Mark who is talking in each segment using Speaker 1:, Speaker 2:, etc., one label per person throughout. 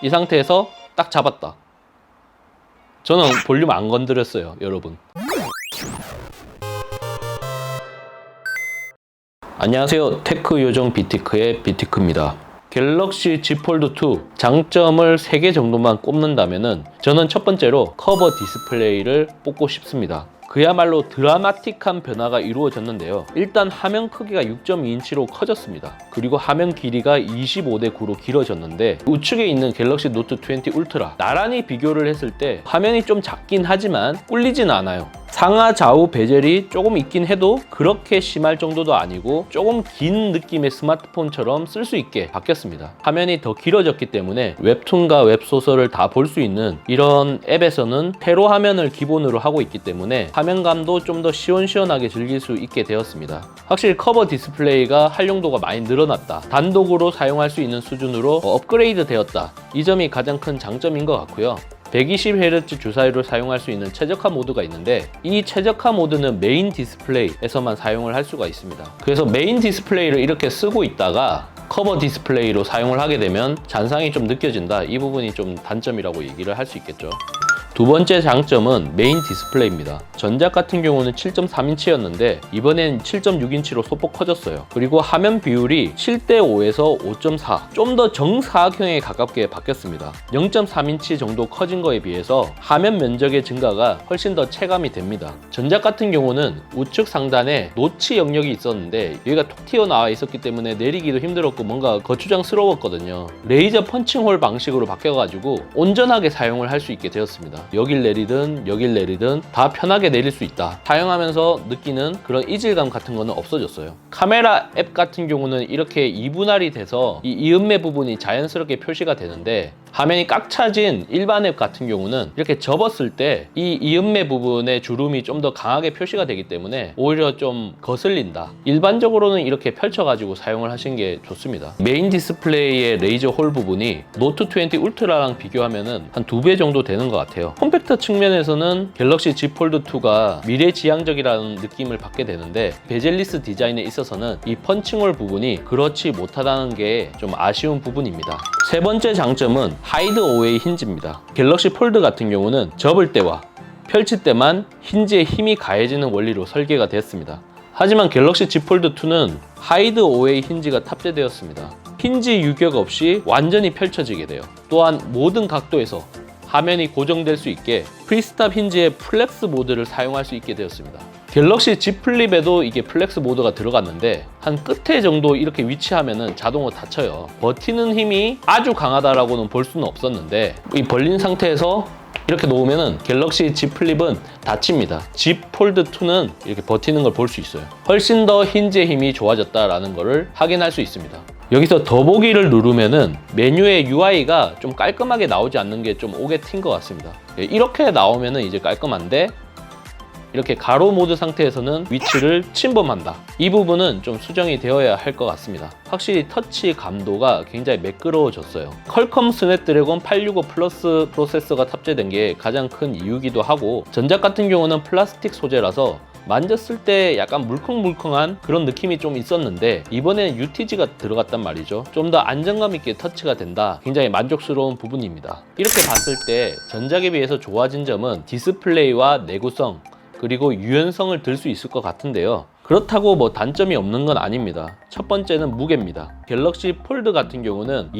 Speaker 1: 이 상태에서 딱 잡았다. 저는 볼륨 안 건드렸어요, 여러분. 안녕하세요. 테크 요정 비티크의 비티크입니다. 갤럭시 Z 폴드 2 장점을 3개 정도만 꼽는다면은 저는 첫 번째로 커버 디스플레이를 뽑고 싶습니다. 그야말로 드라마틱한 변화가 이루어졌는데요. 일단 화면 크기가 6.2인치로 커졌습니다. 그리고 화면 길이가 25대 9로 길어졌는데 우측에 있는 갤럭시 노트 20 울트라 나란히 비교를 했을 때 화면이 좀 작긴 하지만 꿀리진 않아요. 상하 좌우 베젤이 조금 있긴 해도 그렇게 심할 정도도 아니고 조금 긴 느낌의 스마트폰처럼 쓸 수 있게 바뀌었습니다. 화면이 더 길어졌기 때문에 웹툰과 웹소설을 다 볼 수 있는 이런 앱에서는 세로 화면을 기본으로 하고 있기 때문에 화면감도 좀 더 시원시원하게 즐길 수 있게 되었습니다. 확실히 커버 디스플레이가 활용도가 많이 늘어났다. 단독으로 사용할 수 있는 수준으로 업그레이드 되었다. 이 점이 가장 큰 장점인 것 같고요. 120Hz 주사위를 사용할 수 있는 최적화 모드가 있는데 이 최적화 모드는 메인 디스플레이에서만 사용을 할 수가 있습니다. 그래서 메인 디스플레이를 이렇게 쓰고 있다가 커버 디스플레이로 사용을 하게 되면 잔상이 좀 느껴진다. 이 부분이 좀 단점이라고 얘기를 할 수 있겠죠. 두 번째 장점은 메인 디스플레이입니다. 전작 같은 경우는 7.3인치였는데 이번엔 7.6인치로 소폭 커졌어요. 그리고 화면 비율이 7:5에서 5.4, 좀 더 정사각형에 가깝게 바뀌었습니다. 0.3인치 정도 커진 거에 비해서 화면 면적의 증가가 훨씬 더 체감이 됩니다. 전작 같은 경우는 우측 상단에 노치 영역이 있었는데 여기가 톡 튀어나와 있었기 때문에 내리기도 힘들었고 뭔가 거추장스러웠거든요. 레이저 펀칭홀 방식으로 바뀌어가지고 온전하게 사용을 할 수 있게 되었습니다. 여길 내리든 다 편하게 내릴 수 있다. 사용하면서 느끼는 그런 이질감 같은 거는 없어졌어요. 카메라 앱 같은 경우는 이렇게 이분할이 돼서 이 이음매 부분이 자연스럽게 표시가 되는데 화면이 꽉 차진 일반 앱 같은 경우는 이렇게 접었을 때 이 이음매 부분의 주름이 좀 더 강하게 표시가 되기 때문에 오히려 좀 거슬린다. 일반적으로는 이렇게 펼쳐가지고 사용을 하시는 게 좋습니다. 메인 디스플레이의 레이저 홀 부분이 노트 20 울트라랑 비교하면은 한 2배 정도 되는 것 같아요. 컴팩터 측면에서는 갤럭시 Z 폴드 2가 미래지향적이라는 느낌을 받게 되는데 베젤리스 디자인에 있어서는 이 펀칭홀 부분이 그렇지 못하다는 게 좀 아쉬운 부분입니다. 세 번째 장점은 하이드 어웨이 힌지입니다. 갤럭시 폴드 같은 경우는 접을 때와 펼칠 때만 힌지에 힘이 가해지는 원리로 설계가 되었습니다. 하지만 갤럭시 Z 폴드 2는 하이드 어웨이 힌지가 탑재되었습니다. 힌지 유격 없이 완전히 펼쳐지게 돼요. 또한 모든 각도에서 화면이 고정될 수 있게 프리스탑 힌지의 플렉스 모드를 사용할 수 있게 되었습니다. 갤럭시 Z 플립에도 이게 플렉스 모드가 들어갔는데 한 끝에 정도 이렇게 위치하면은 자동으로 닫혀요. 버티는 힘이 아주 강하다라고는 볼 수는 없었는데 이 벌린 상태에서 이렇게 놓으면은 갤럭시 Z 플립은 닫힙니다. Z 폴드 2는 이렇게 버티는 걸 볼 수 있어요. 훨씬 더 힌지의 힘이 좋아졌다라는 것을 확인할 수 있습니다. 여기서 더보기를 누르면은 메뉴의 UI가 좀 깔끔하게 나오지 않는 게 좀 오게 튄 것 같습니다. 이렇게 나오면은 이제 깔끔한데 이렇게 가로 모드 상태에서는 위치를 침범한다. 이 부분은 좀 수정이 되어야 할 것 같습니다. 확실히 터치 감도가 굉장히 매끄러워졌어요. 퀄컴 스냅드래곤 865 플러스 프로세서가 탑재된 게 가장 큰 이유기도 하고 전작 같은 경우는 플라스틱 소재라서 만졌을 때 약간 물컹물컹한 그런 느낌이 좀 있었는데 이번에는 UTG가 들어갔단 말이죠. 좀 더 안정감 있게 터치가 된다. 굉장히 만족스러운 부분입니다. 이렇게 봤을 때 전작에 비해서 좋아진 점은 디스플레이와 내구성 그리고 유연성을 들 수 있을 것 같은데요. 그렇다고 뭐 단점이 없는 건 아닙니다. 첫 번째는 무게입니다. 갤럭시 폴드 같은 경우는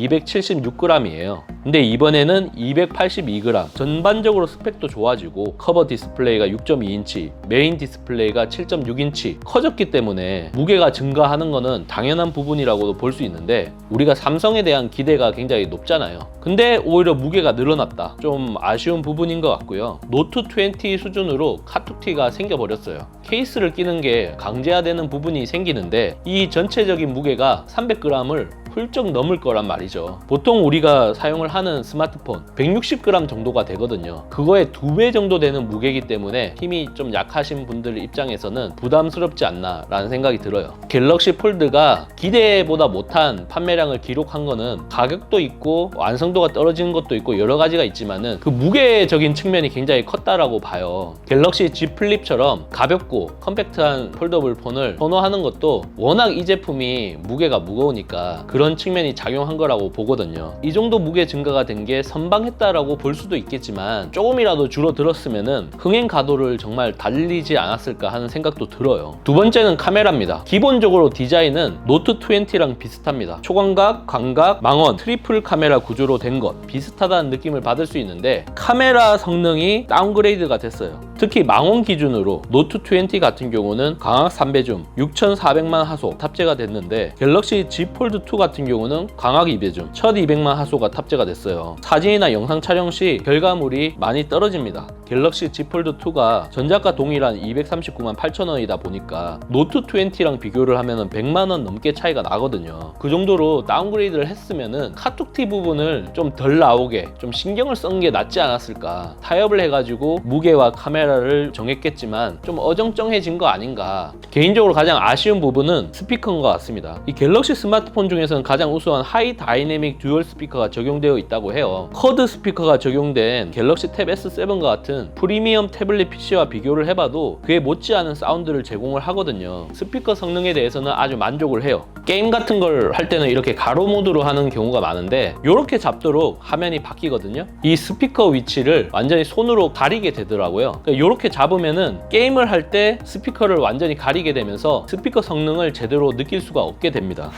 Speaker 1: 276g이에요. 근데 이번에는 282g. 전반적으로 스펙도 좋아지고 커버 디스플레이가 6.2인치, 메인 디스플레이가 7.6인치 커졌기 때문에 무게가 증가하는 거는 당연한 부분이라고도 볼 수 있는데 우리가 삼성에 대한 기대가 굉장히 높잖아요. 근데 오히려 무게가 늘어났다. 좀 아쉬운 부분인 것 같고요. 노트 20 수준으로 카툭튀가 생겨버렸어요. 케이스를 끼는 게 강제화되는 부분이 생기는데 이 전체적인 무게가 300g을 훌쩍 넘을 거란 말이죠. 보통 우리가 사용을 하는 스마트폰 160g 정도가 되거든요. 그거의 2배 정도 되는 무게이기 때문에 힘이 좀 약하신 분들 입장에서는 부담스럽지 않나 라는 생각이 들어요. 갤럭시 폴드가 기대보다 못한 판매량을 기록한 거는 가격도 있고 완성도가 떨어지는 것도 있고 여러 가지가 있지만은 그 무게적인 측면이 굉장히 컸다라고 봐요. 갤럭시 Z 플립처럼 가볍고 컴팩트한 폴더블 폰을 선호하는 것도 워낙 이 제품이 무게가 무거우니까 그런 그런 측면이 작용한 거라고 보거든요. 이 정도 무게 증가가 된 게 선방했다라고 볼 수도 있겠지만 조금이라도 줄어들었으면은 흥행 가도를 정말 달리지 않았을까 하는 생각도 들어요. 두 번째는 카메라입니다. 기본적으로 디자인은 노트 20랑 비슷합니다. 초광각, 광각, 망원, 트리플 카메라 구조로 된 것 비슷하다는 느낌을 받을 수 있는데 카메라 성능이 다운그레이드가 됐어요. 특히 망원 기준으로 노트 20 같은 경우는 광학 3배줌 6400만 하소 탑재가 됐는데 갤럭시 Z 폴드 2 같은 경우는 광학 2배줌 1200만 하소가 탑재가 됐어요. 사진이나 영상 촬영 시 결과물이 많이 떨어집니다. 갤럭시 Z 폴드 2가 전작과 동일한 239만 8천원이다 보니까 노트 20랑 비교를 하면 100만원 넘게 차이가 나거든요. 그 정도로 다운그레이드를 했으면은 카툭티 부분을 좀 덜 나오게 좀 신경을 쓴 게 낫지 않았을까. 타협을 해가지고 무게와 카메라를 정했겠지만 좀 어정쩡해진 거 아닌가. 개인적으로 가장 아쉬운 부분은 스피커인 것 같습니다. 이 갤럭시 스마트폰 중에서는 가장 우수한 하이 다이내믹 듀얼 스피커가 적용되어 있다고 해요. 쿼드 스피커가 적용된 갤럭시 탭 S7과 같은 프리미엄 태블릿 PC와 비교를 해봐도 그에 못지않은 사운드를 제공을 하거든요. 스피커 성능에 대해서는 아주 만족을 해요. 게임 같은 걸 할 때는 이렇게 가로 모드로 하는 경우가 많은데 이렇게 잡도록 화면이 바뀌거든요. 이 스피커 위치를 완전히 손으로 가리게 되더라고요. 이렇게 잡으면은 게임을 할 때 스피커를 완전히 가리게 되면서 스피커 성능을 제대로 느낄 수가 없게 됩니다.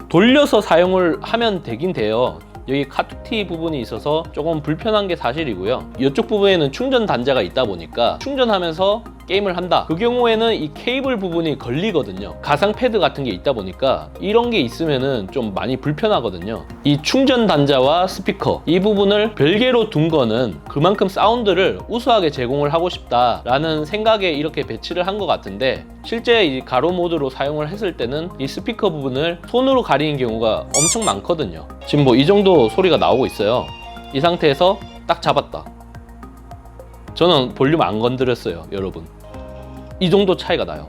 Speaker 1: 돌려서 사용을 하면 되긴 돼요. 여기 카툭티 부분이 있어서 조금 불편한 게 사실이고요. 이쪽 부분에는 충전 단자가 있다 보니까 충전하면서 게임을 한다. 그 경우에는 이 케이블 부분이 걸리거든요. 가상 패드 같은 게 있다 보니까 이런 게 있으면은 좀 많이 불편하거든요. 이 충전 단자와 스피커 이 부분을 별개로 둔 거는 그만큼 사운드를 우수하게 제공을 하고 싶다라는 생각에 이렇게 배치를 한 것 같은데 실제 이 가로 모드로 사용을 했을 때는 이 스피커 부분을 손으로 가리는 경우가 엄청 많거든요. 지금 뭐 이 정도 소리가 나오고 있어요. 이 상태에서 딱 잡았다. 저는 볼륨 안 건드렸어요, 여러분. 이 정도 차이가 나요.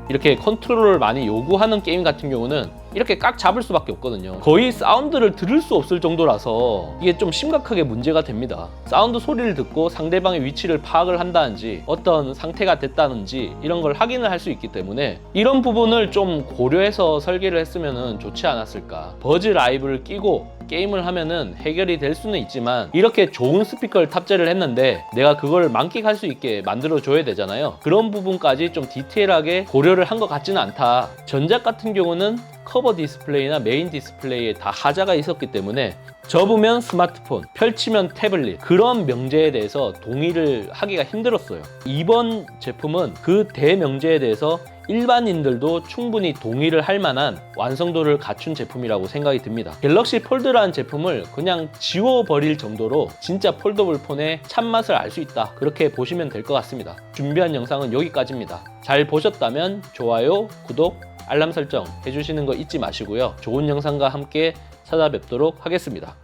Speaker 1: 이렇게 컨트롤을 많이 요구하는 게임 같은 경우는 이렇게 깍 잡을 수밖에 없거든요. 거의 사운드를 들을 수 없을 정도라서 이게 좀 심각하게 문제가 됩니다. 사운드 소리를 듣고 상대방의 위치를 파악을 한다든지 어떤 상태가 됐다든지 이런 걸 확인을 할 수 있기 때문에 이런 부분을 좀 고려해서 설계를 했으면 좋지 않았을까. 버즈 라이브를 끼고 게임을 하면은 해결이 될 수는 있지만 이렇게 좋은 스피커를 탑재를 했는데 내가 그걸 만끽할 수 있게 만들어 줘야 되잖아요. 그런 부분까지 좀 디테일하게 고려를 한 것 같지는 않다. 전작 같은 경우는 커버 디스플레이나 메인 디스플레이에 다 하자가 있었기 때문에 접으면 스마트폰, 펼치면 태블릿 그런 명제에 대해서 동의를 하기가 힘들었어요. 이번 제품은 그 대명제에 대해서 일반인들도 충분히 동의를 할 만한 완성도를 갖춘 제품이라고 생각이 듭니다. 갤럭시 폴드라는 제품을 그냥 지워버릴 정도로 진짜 폴더블 폰의 참맛을 알 수 있다. 그렇게 보시면 될 것 같습니다. 준비한 영상은 여기까지입니다. 잘 보셨다면 좋아요, 구독, 알람 설정 해주시는 거 잊지 마시고요. 좋은 영상과 함께 찾아뵙도록 하겠습니다.